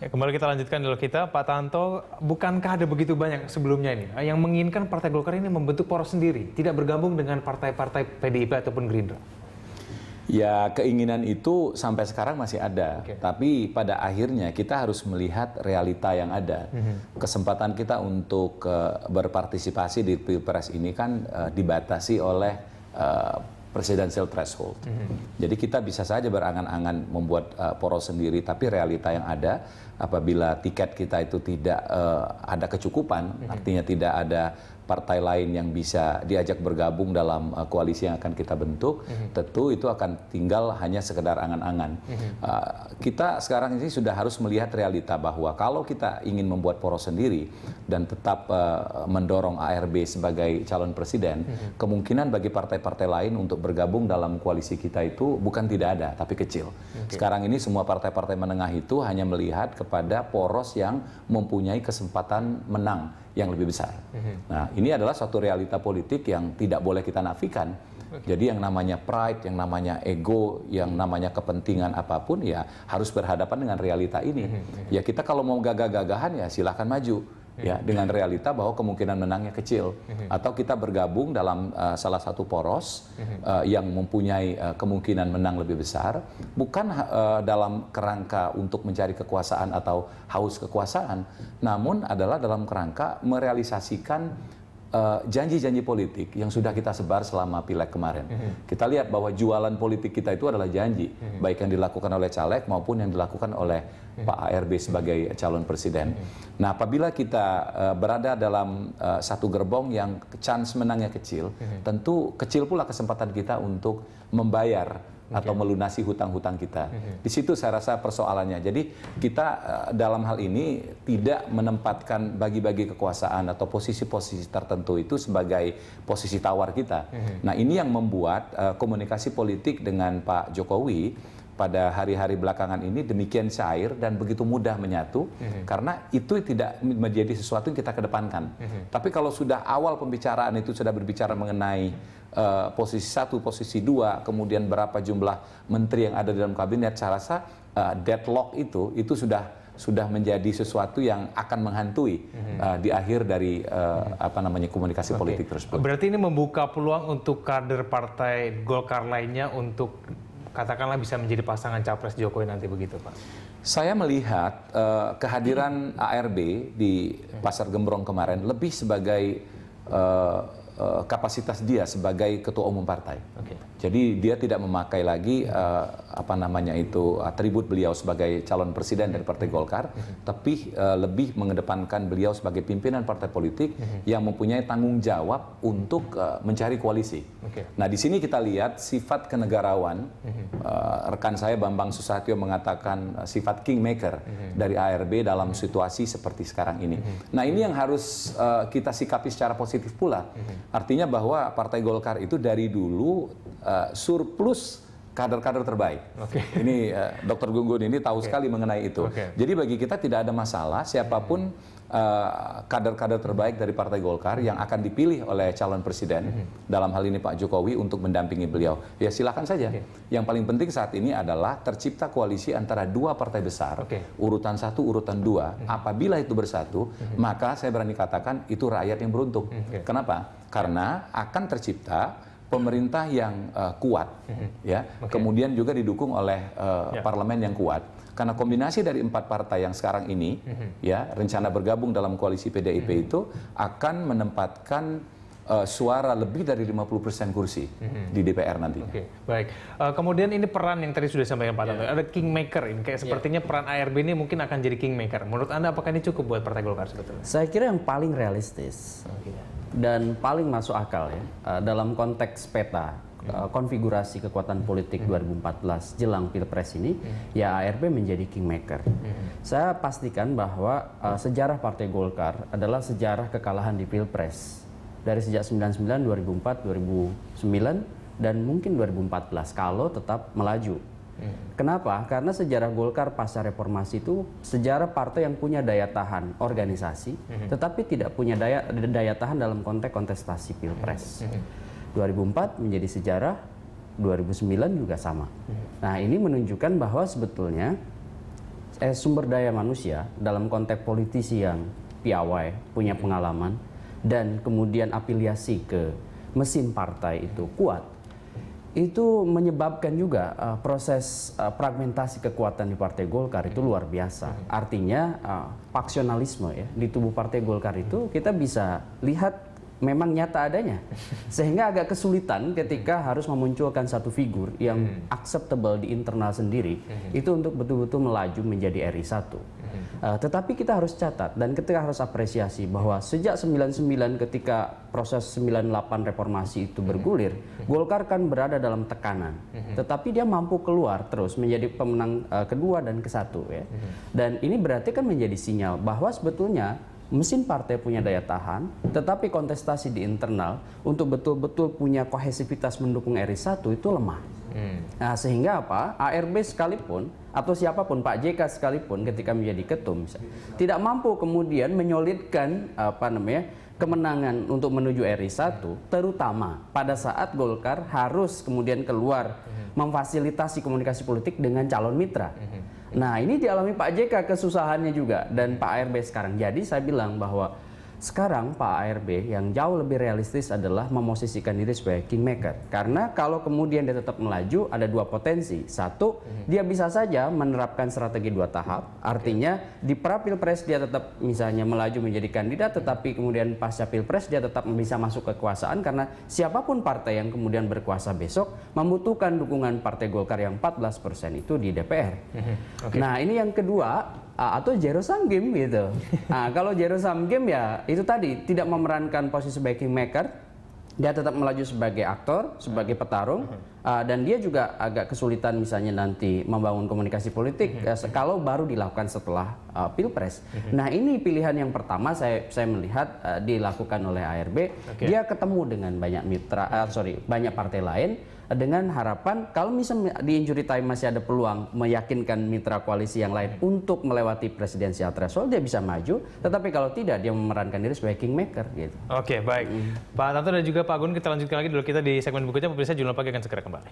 Ya, kembali kita lanjutkan dulu kita, Pak Tanto, bukankah ada begitu banyak sebelumnya ini yang menginginkan Partai Golkar ini membentuk poros sendiri, tidak bergabung dengan partai-partai PDIP ataupun Gerindra? Ya, keinginan itu sampai sekarang masih ada, tapi pada akhirnya kita harus melihat realita yang ada. Kesempatan kita untuk berpartisipasi di Pilpres ini kan dibatasi oleh presidential threshold. Jadi kita bisa saja berangan-angan membuat poros sendiri, tapi realita yang ada apabila tiket kita itu tidak ada kecukupan, artinya tidak ada partai lain yang bisa diajak bergabung dalam koalisi yang akan kita bentuk, tentu itu akan tinggal hanya sekedar angan-angan. Kita sekarang ini sudah harus melihat realita bahwa kalau kita ingin membuat poros sendiri dan tetap mendorong ARB sebagai calon presiden, kemungkinan bagi partai-partai lain untuk bergabung dalam koalisi kita itu bukan tidak ada, tapi kecil. Sekarang ini semua partai-partai menengah itu hanya melihat kepada poros yang mempunyai kesempatan menang yang lebih besar. Nah, ini adalah suatu realita politik yang tidak boleh kita nafikan. Jadi yang namanya pride, yang namanya ego, yang namanya kepentingan apapun ya harus berhadapan dengan realita ini. Ya kita kalau mau gagah-gagahan ya silahkan maju. Ya, dengan realita bahwa kemungkinan menangnya kecil, atau kita bergabung dalam salah satu poros yang mempunyai kemungkinan menang lebih besar, bukan dalam kerangka untuk mencari kekuasaan atau haus kekuasaan, namun adalah dalam kerangka merealisasikan janji-janji politik yang sudah kita sebar selama Pileg kemarin. Kita lihat bahwa jualan politik kita itu adalah janji, baik yang dilakukan oleh caleg maupun yang dilakukan oleh Pak ARB sebagai calon presiden. Nah, apabila kita berada dalam satu gerbong yang chance menangnya kecil, tentu kecil pula kesempatan kita untuk membayar atau melunasi hutang-hutang kita. Di situ saya rasa persoalannya. Jadi kita dalam hal ini tidak menempatkan bagi-bagi kekuasaan atau posisi-posisi tertentu itu sebagai posisi tawar kita. Nah, ini yang membuat komunikasi politik dengan Pak Jokowi pada hari-hari belakangan ini demikian cair dan begitu mudah menyatu, karena itu tidak menjadi sesuatu yang kita kedepankan. Tapi kalau sudah awal pembicaraan itu sudah berbicara mengenai posisi 1, posisi 2, kemudian berapa jumlah menteri yang ada dalam kabinet, saya rasa deadlock itu sudah menjadi sesuatu yang akan menghantui di akhir dari komunikasi politik tersebut. Berarti ini membuka peluang untuk kader partai Golkar lainnya untuk katakanlah bisa menjadi pasangan capres Jokowi nanti, begitu Pak? Saya melihat kehadiran ARB di Pasar Gembrong kemarin lebih sebagai kapasitas dia sebagai ketua umum partai. Jadi dia tidak memakai lagi atribut beliau sebagai calon presiden dari Partai Golkar, tapi lebih mengedepankan beliau sebagai pimpinan partai politik yang mempunyai tanggung jawab untuk mencari koalisi. Nah, di sini kita lihat sifat kenegarawan. Rekan saya Bambang Susatyo mengatakan sifat kingmaker dari ARB dalam situasi seperti sekarang ini. Nah, ini yang harus kita sikapi secara positif pula. Artinya bahwa Partai Golkar itu dari dulu surplus kader-kader terbaik. Ini Dr. Gunggun ini tahu sekali mengenai itu. Jadi bagi kita tidak ada masalah siapapun kader-kader terbaik dari Partai Golkar yang akan dipilih oleh calon presiden, dalam hal ini Pak Jokowi, untuk mendampingi beliau. Ya silakan saja. Yang paling penting saat ini adalah tercipta koalisi antara dua partai besar, urutan 1, urutan 2. Apabila itu bersatu, maka saya berani katakan itu rakyat yang beruntung. Kenapa? Karena akan tercipta pemerintah yang kuat, kemudian juga didukung oleh parlemen yang kuat. Karena kombinasi dari 4 partai yang sekarang ini, rencana bergabung dalam koalisi PDIP itu akan menempatkan suara lebih dari 50% kursi di DPR nantinya. Baik. Kemudian ini peran yang tadi sudah disampaikan Pak Tanto, ada kingmaker ini, kayak sepertinya peran ARB ini mungkin akan jadi kingmaker. Menurut Anda apakah ini cukup buat Partai Golkar sebetulnya? Saya kira yang paling realistis dan paling masuk akal dalam konteks peta konfigurasi kekuatan politik 2014 jelang Pilpres ini, ya ARB menjadi kingmaker. Saya pastikan bahwa sejarah Partai Golkar adalah sejarah kekalahan di Pilpres dari sejak 99, 2004, 2009 dan mungkin 2014 kalau tetap melaju. Kenapa? Karena sejarah Golkar pasca reformasi itu sejarah partai yang punya daya tahan organisasi, tetapi tidak punya daya tahan dalam konteks kontestasi Pilpres. 2004 menjadi sejarah, 2009 juga sama. Nah, ini menunjukkan bahwa sebetulnya sumber daya manusia dalam konteks politisi yang piawai, punya pengalaman, dan kemudian afiliasi ke mesin partai itu kuat, itu menyebabkan juga proses fragmentasi kekuatan di Partai Golkar itu luar biasa. Artinya faksionalisme ya di tubuh Partai Golkar itu kita bisa lihat memang nyata adanya, sehingga agak kesulitan ketika harus memunculkan satu figur yang acceptable di internal sendiri itu untuk betul-betul melaju menjadi RI 1. Tetapi kita harus catat dan kita harus apresiasi bahwa sejak 99 ketika proses 98 reformasi itu bergulir, Golkar kan berada dalam tekanan, tetapi dia mampu keluar terus menjadi pemenang kedua dan ke-1 ya. Dan ini berarti kan menjadi sinyal bahwa sebetulnya mesin partai punya daya tahan, tetapi kontestasi di internal untuk betul-betul punya kohesivitas mendukung RI 1 itu lemah. Nah, sehingga apa? ARB sekalipun atau siapapun, Pak JK sekalipun ketika menjadi ketum tidak mampu kemudian menyolidkan kemenangan untuk menuju RI 1, terutama pada saat Golkar harus kemudian keluar memfasilitasi komunikasi politik dengan calon mitra. Nah, ini dialami Pak JK kesusahannya juga dan Pak ARB sekarang. Jadi saya bilang bahwa sekarang Pak ARB yang jauh lebih realistis adalah memosisikan diri sebagai kingmaker. Karena kalau kemudian dia tetap melaju, ada dua potensi. Satu, dia bisa saja menerapkan strategi 2 tahap. Artinya di pra-pilpres dia tetap misalnya melaju menjadi kandidat, tetapi kemudian pasca pilpres dia tetap bisa masuk kekuasaan karena siapapun partai yang kemudian berkuasa besok membutuhkan dukungan Partai Golkar yang 14% itu di DPR. Nah, ini yang kedua, atau zero sum game gitu. Nah, kalau zero sum game ya itu tadi tidak memerankan posisi sebagai kingmaker, dia tetap melaju sebagai aktor, sebagai petarung, dan dia juga agak kesulitan misalnya nanti membangun komunikasi politik kalau baru dilakukan setelah pilpres. Nah, ini pilihan yang pertama saya melihat dilakukan oleh ARB. Dia ketemu dengan banyak banyak partai lain dengan harapan kalau misalnya di injury time masih ada peluang meyakinkan mitra koalisi yang lain untuk melewati presidensial threshold, dia bisa maju. Tetapi kalau tidak, dia memerankan diri sebagai kingmaker gitu. Oke, baik. Pak Tanto dan juga Pak Gun, kita lanjutkan lagi dulu kita di segmen berikutnya. Pemirsa, Jurnal Pagi akan segera kembali.